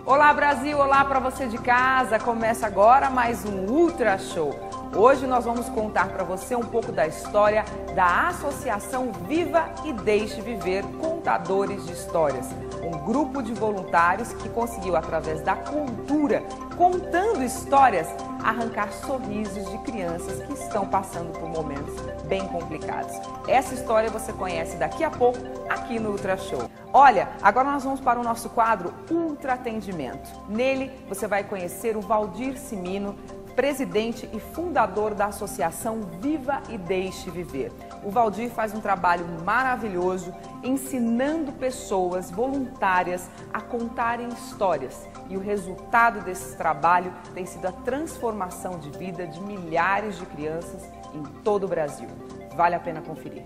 Olá Brasil, olá para você de casa, começa agora mais um Ultra Show. Hoje nós vamos contar para você um pouco da história da Associação Viva e Deixe Viver Contadores de Histórias. Um grupo de voluntários que conseguiu, através da cultura, contando histórias, arrancar sorrisos de crianças que estão passando por momentos bem complicados. Essa história você conhece daqui a pouco aqui no Ultra Show. Olha, agora nós vamos para o nosso quadro Ultra Atendimento. Nele você vai conhecer o Valdir Cimino, presidente e fundador da Associação Viva e Deixe Viver. O Valdir faz um trabalho maravilhoso ensinando pessoas voluntárias a contarem histórias. E o resultado desse trabalho tem sido a transformação de vida de milhares de crianças em todo o Brasil. Vale a pena conferir.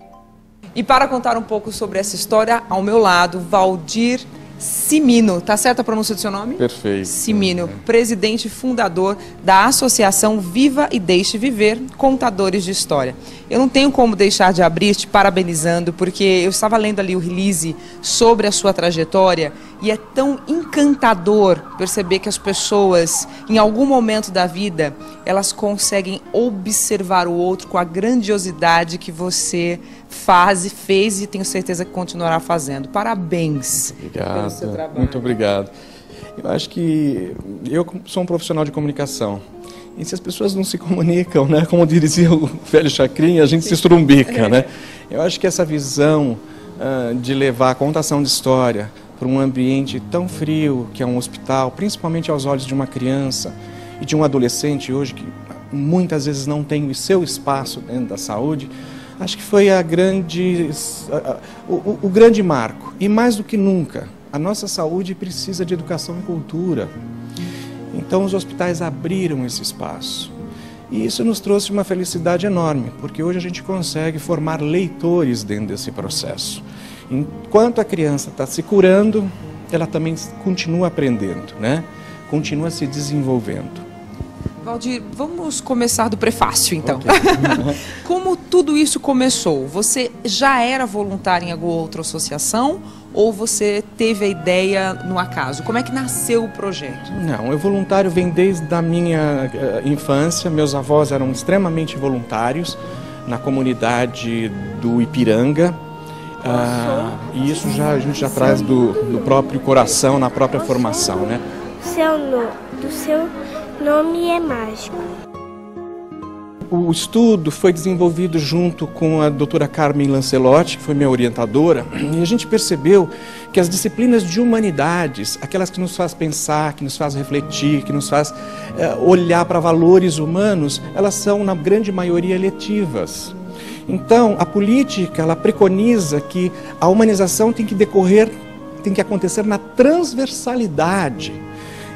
E para contar um pouco sobre essa história, ao meu lado, Valdir Cimino, tá certa a pronúncia do seu nome? Perfeito. Cimino, presidente e fundador da Associação Viva e Deixe Viver Contadores de História. Eu não tenho como deixar de abrir te parabenizando, porque eu estava lendo ali o release sobre a sua trajetória e é tão encantador perceber que as pessoas, em algum momento da vida, elas conseguem observar o outro com a grandiosidade que você faz e fez e tenho certeza que continuará fazendo. Parabéns. Obrigado, pelo seu trabalho. muito obrigado. Eu acho que eu sou um profissional de comunicação. E se as pessoas não se comunicam, né, como dizia o velho Chacrinha, a gente se estrumbica, né? Eu acho que essa visão de levar a contação de história para um ambiente tão frio que é um hospital, principalmente aos olhos de uma criança e de um adolescente hoje que muitas vezes não tem o seu espaço dentro da saúde, acho que foi o grande marco. E mais do que nunca, a nossa saúde precisa de educação e cultura. Então os hospitais abriram esse espaço. E isso nos trouxe uma felicidade enorme, porque hoje a gente consegue formar leitores dentro desse processo. Enquanto a criança está se curando, ela também continua aprendendo, né? Continua se desenvolvendo. Valdir, vamos começar do prefácio, então. Okay. Como tudo isso começou? Você já era voluntário em alguma outra associação ou você teve a ideia no acaso? Como é que nasceu o projeto? Não, o voluntário vem desde a minha infância. Meus avós eram extremamente voluntários na comunidade do Ipiranga. E isso a gente já traz do próprio coração, na própria formação, né? Do seu nome é mágico. O estudo foi desenvolvido junto com a doutora Carmen Lancelotti, que foi minha orientadora, e a gente percebeu que as disciplinas de humanidades, aquelas que nos faz pensar, que nos faz refletir, que nos faz olhar para valores humanos, elas são, na grande maioria, eletivas. Então, a política, ela preconiza que a humanização tem que acontecer na transversalidade.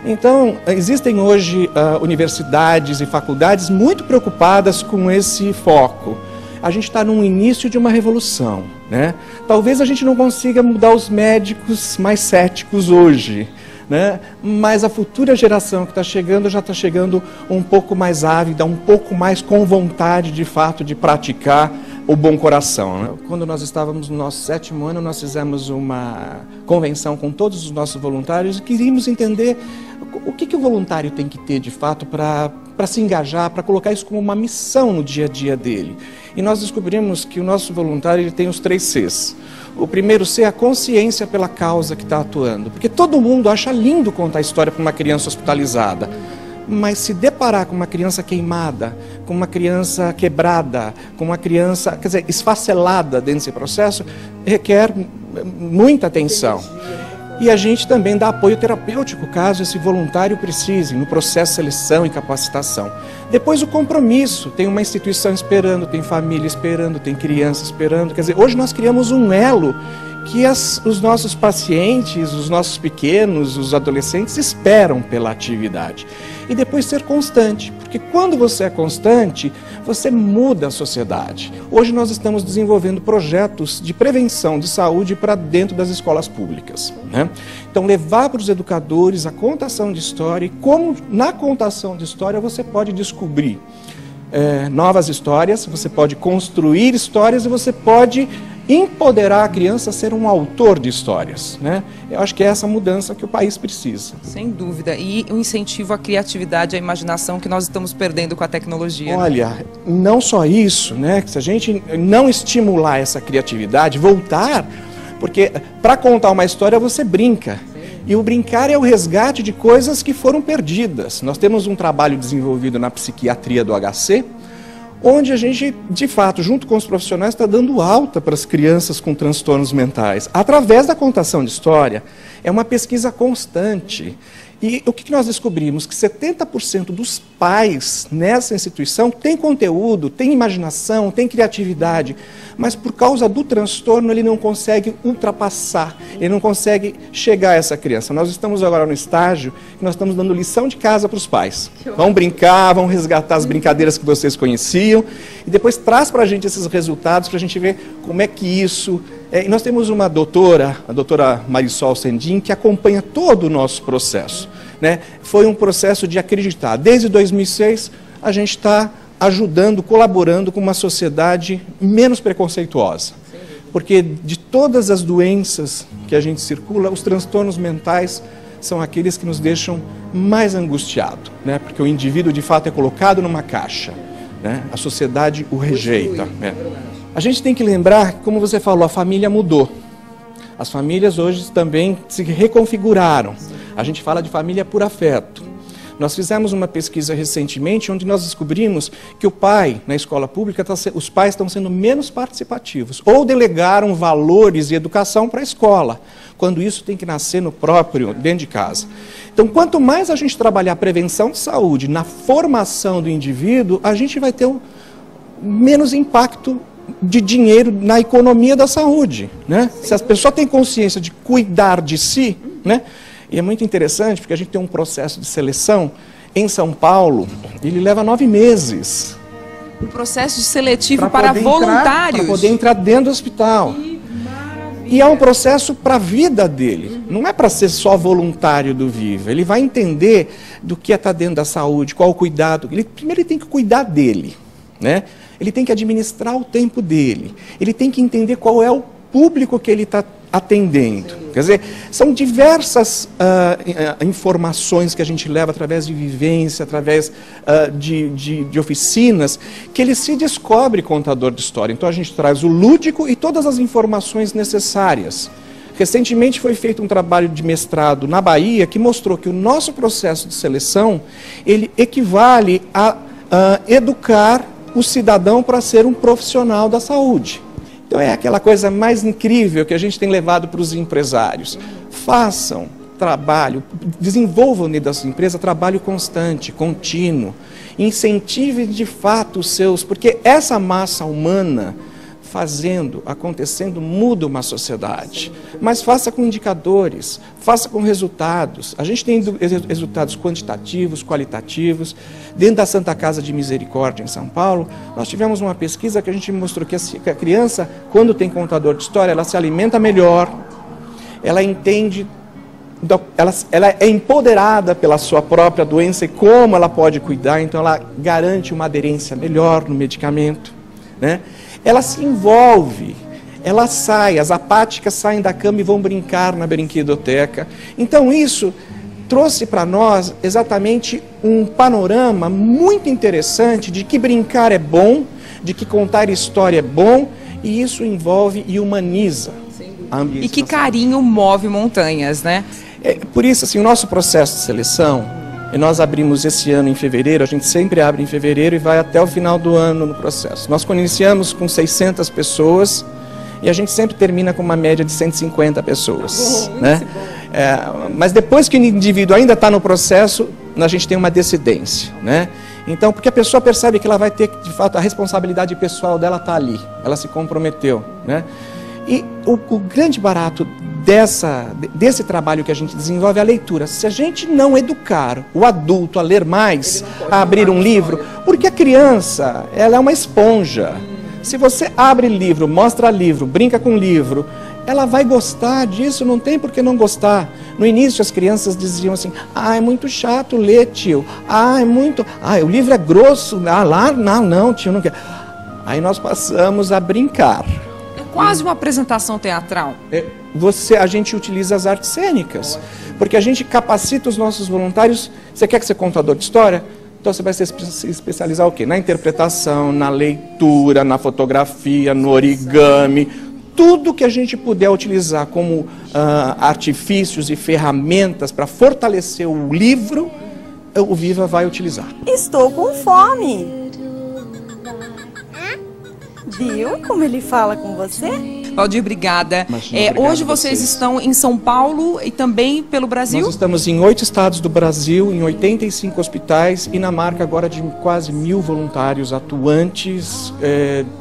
Então, existem hoje universidades e faculdades muito preocupadas com esse foco. A gente está no início de uma revolução, né? Talvez a gente não consiga mudar os médicos mais céticos hoje, né? Mas a futura geração que está chegando já está chegando um pouco mais ávida, um pouco mais com vontade de fato de praticar o bom coração, né? Quando nós estávamos no nosso 7º ano, nós fizemos uma convenção com todos os nossos voluntários e queríamos entender o que o voluntário tem que ter de fato para se engajar, para colocar isso como uma missão no dia a dia dele. E nós descobrimos que o nosso voluntário ele tem os 3 Cs. O primeiro C é a consciência pela causa que está atuando, porque todo mundo acha lindo contar a história para uma criança hospitalizada. Mas se deparar com uma criança queimada, com uma criança quebrada, com uma criança, quer dizer, esfacelada dentro desse processo, requer muita atenção. E a gente também dá apoio terapêutico, caso esse voluntário precise, no processo de seleção e capacitação. Depois o compromisso, tem uma instituição esperando, tem família esperando, tem criança esperando. Quer dizer, hoje nós criamos um elo que os nossos pacientes, os nossos pequenos, os adolescentes esperam pela atividade. E depois ser constante, porque quando você é constante, você muda a sociedade. Hoje nós estamos desenvolvendo projetos de prevenção de saúde para dentro das escolas públicas, né? Então levar para os educadores a contação de história e como na contação de história você pode descobrir novas histórias, você pode construir histórias e você pode empoderar a criança a ser um autor de histórias, né? Eu acho que é essa mudança que o país precisa. Sem dúvida. E o incentivo à criatividade, à imaginação que nós estamos perdendo com a tecnologia. Olha, né? Não só isso, né? Se a gente não estimular essa criatividade, voltar, porque para contar uma história você brinca. E o brincar é o resgate de coisas que foram perdidas. Nós temos um trabalho desenvolvido na psiquiatria do HC, onde a gente, de fato, junto com os profissionais, está dando alta para as crianças com transtornos mentais, através da contação de história. É uma pesquisa constante. E o que nós descobrimos? Que 70% dos pais nessa instituição têm conteúdo, têm imaginação, têm criatividade, mas por causa do transtorno ele não consegue ultrapassar, ele não consegue chegar a essa criança. Nós estamos agora no estágio que nós estamos dando lição de casa para os pais. Vão brincar, vão resgatar as brincadeiras que vocês conheciam e depois traz para a gente esses resultados para a gente ver como é que isso... E nós temos uma doutora, a doutora Marisol Sendin, que acompanha todo o nosso processo, né? Foi um processo de acreditar. Desde 2006, a gente está ajudando, colaborando com uma sociedade menos preconceituosa. Porque de todas as doenças que a gente circula, os transtornos mentais são aqueles que nos deixam mais angustiados, né? Porque o indivíduo, de fato, é colocado numa caixa, né? A sociedade o rejeita, né? A gente tem que lembrar, como você falou, a família mudou. As famílias hoje também se reconfiguraram. A gente fala de família por afeto. Nós fizemos uma pesquisa recentemente onde nós descobrimos que o pai, na escola pública, os pais estão sendo menos participativos ou delegaram valores e educação para a escola, quando isso tem que nascer no próprio, dentro de casa. Então, quanto mais a gente trabalhar a prevenção de saúde, na formação do indivíduo, a gente vai ter menos impacto de dinheiro na economia da saúde, né? Se a pessoa tem consciência de cuidar de si, né? E é muito interessante porque a gente tem um processo de seleção em São Paulo, ele leva 9 meses. Um processo seletivo para voluntários. Para poder entrar dentro do hospital. E é um processo para a vida dele. Não é para ser só voluntário do Viva. Ele vai entender do que é estar dentro da saúde, qual o cuidado. Primeiro ele tem que cuidar dele, né? Ele tem que administrar o tempo dele. Ele tem que entender qual é o público que ele está atendendo. Quer dizer, são diversas informações que a gente leva através de vivência, através de oficinas, que ele se descobre contador de história. Então a gente traz o lúdico e todas as informações necessárias. Recentemente foi feito um trabalho de mestrado na Bahia que mostrou que o nosso processo de seleção, ele equivale a educar o cidadão para ser um profissional da saúde. Então é aquela coisa mais incrível que a gente tem levado para os empresários. Façam trabalho, desenvolvam dentro da sua empresa trabalho constante, contínuo. Incentive de fato os seus, porque essa massa humana fazendo, acontecendo, muda uma sociedade. Mas faça com indicadores, faça com resultados. A gente tem resultados quantitativos, qualitativos. Dentro da Santa Casa de Misericórdia, em São Paulo, nós tivemos uma pesquisa que a gente mostrou que a criança, quando tem contador de história, ela se alimenta melhor, ela entende, ela é empoderada pela sua própria doença e como ela pode cuidar, então ela garante uma aderência melhor no medicamento, né? Ela se envolve, ela sai, as apáticas saem da cama e vão brincar na brinquedoteca. Então isso trouxe para nós exatamente um panorama muito interessante de que brincar é bom, de que contar história é bom, e isso envolve e humaniza a ambiente. E que carinho move montanhas, né? Por isso, assim, o nosso processo de seleção, nós abrimos esse ano em fevereiro, a gente sempre abre em fevereiro e vai até o final do ano no processo. Nós iniciamos com 600 pessoas e a gente sempre termina com uma média de 150 pessoas, né? Mas depois que o indivíduo ainda está no processo, a gente tem uma decidência, né? Então, porque a pessoa percebe que ela vai ter, de fato, a responsabilidade pessoal dela está ali, ela se comprometeu, né? E o grande barato desse trabalho que a gente desenvolve é a leitura. Se a gente não educar o adulto a ler mais, a abrir um livro, porque a criança, ela é uma esponja. Se você abre livro, mostra livro, brinca com livro, ela vai gostar disso, não tem por que não gostar. No início as crianças diziam assim, é muito chato ler, tio. O livro é grosso, não, tio, não quer. Aí nós passamos a brincar. É quase uma apresentação teatral. A gente utiliza as artes cênicas, porque a gente capacita os nossos voluntários. Você quer ser contador de história? Então você vai se especializar o quê? Na interpretação, na leitura, na fotografia, no origami. Tudo que a gente puder utilizar como artifícios e ferramentas para fortalecer o livro, o Viva vai utilizar. Estou com fome. Viu como ele fala com você? Valdir, obrigada. Imagina, hoje vocês estão em São Paulo e também pelo Brasil? Nós estamos em 8 estados do Brasil, em 85 hospitais e na marca agora de quase 1000 voluntários atuantes,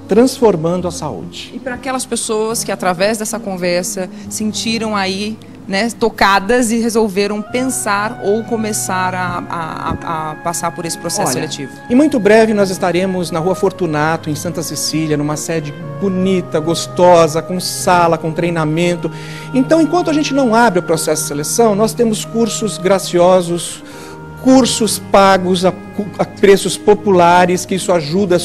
transformando a saúde. E para aquelas pessoas que através dessa conversa sentiram aí, né, tocadas e resolveram pensar ou começar a passar por esse processo seletivo? E muito breve nós estaremos na Rua Fortunato, em Santa Cecília, numa sede bonita, gostosa, com sala, com treinamento. Então, enquanto a gente não abre o processo de seleção, nós temos cursos graciosos, cursos pagos a preços populares, que isso ajuda a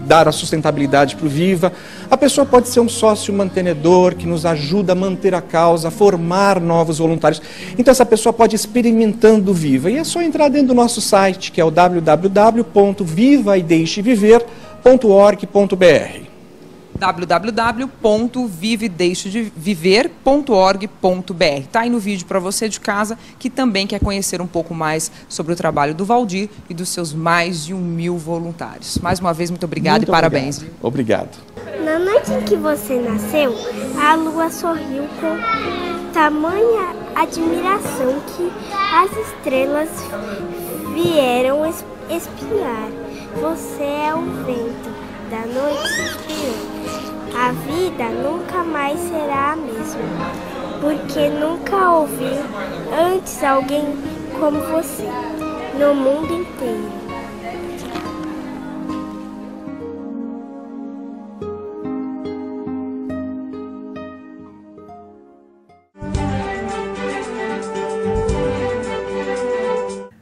dar a sustentabilidade para o Viva. A pessoa pode ser um sócio mantenedor, que nos ajuda a manter a causa, a formar novos voluntários. Então essa pessoa pode ir experimentando o Viva. E é só entrar dentro do nosso site, que é o www.vivaideixeviver.org.br. www.vivedeixedeviver.org.br. Está aí no vídeo para você de casa que também quer conhecer um pouco mais sobre o trabalho do Valdir e dos seus mais de 1000 voluntários. Mais uma vez, muito obrigada e parabéns. Obrigado. Na noite em que você nasceu, a lua sorriu com tamanha admiração que as estrelas vieram espiar. Você é o vento da noite suspirando. A vida nunca mais será a mesma, porque nunca houve antes alguém como você no mundo inteiro.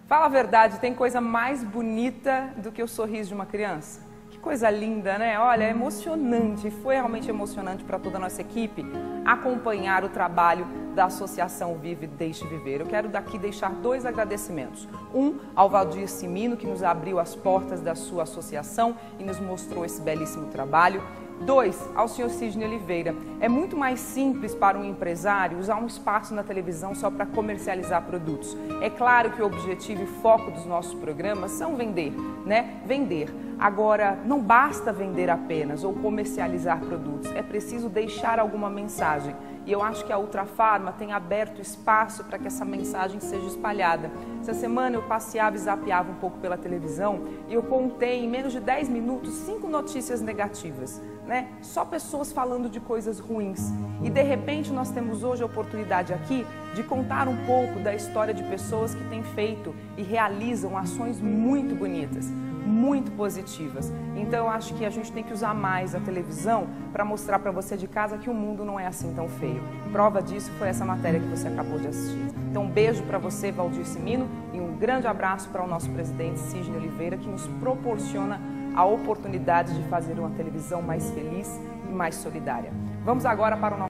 Fala a verdade, tem coisa mais bonita do que o sorriso de uma criança? Que coisa linda, né? Olha, é emocionante, foi realmente emocionante para toda a nossa equipe acompanhar o trabalho da Associação Vive e Deixe Viver. Eu quero daqui deixar 2 agradecimentos. Um ao Valdir Cimino, que nos abriu as portas da sua associação e nos mostrou esse belíssimo trabalho. 2, ao senhor Sidney Oliveira. É muito mais simples para um empresário usar um espaço na televisão só para comercializar produtos. É claro que o objetivo e foco dos nossos programas são vender, né? Vender. Agora, não basta vender apenas ou comercializar produtos, é preciso deixar alguma mensagem. E eu acho que a Ultrafarma tem aberto espaço para que essa mensagem seja espalhada. Essa semana eu passeava e zapeava um pouco pela televisão e eu contei em menos de 10 minutos 5 notícias negativas, né? Só pessoas falando de coisas ruins. E de repente nós temos hoje a oportunidade aqui de contar um pouco da história de pessoas que têm feito e realizam ações muito bonitas, muito positivas. Então eu acho que a gente tem que usar mais a televisão para mostrar para você de casa que o mundo não é assim tão feio. Prova disso foi essa matéria que você acabou de assistir. Então um beijo para você, Valdir Cimino, e um grande abraço para o nosso presidente Sidney Oliveira, que nos proporciona a oportunidade de fazer uma televisão mais feliz e mais solidária. Vamos agora para o nosso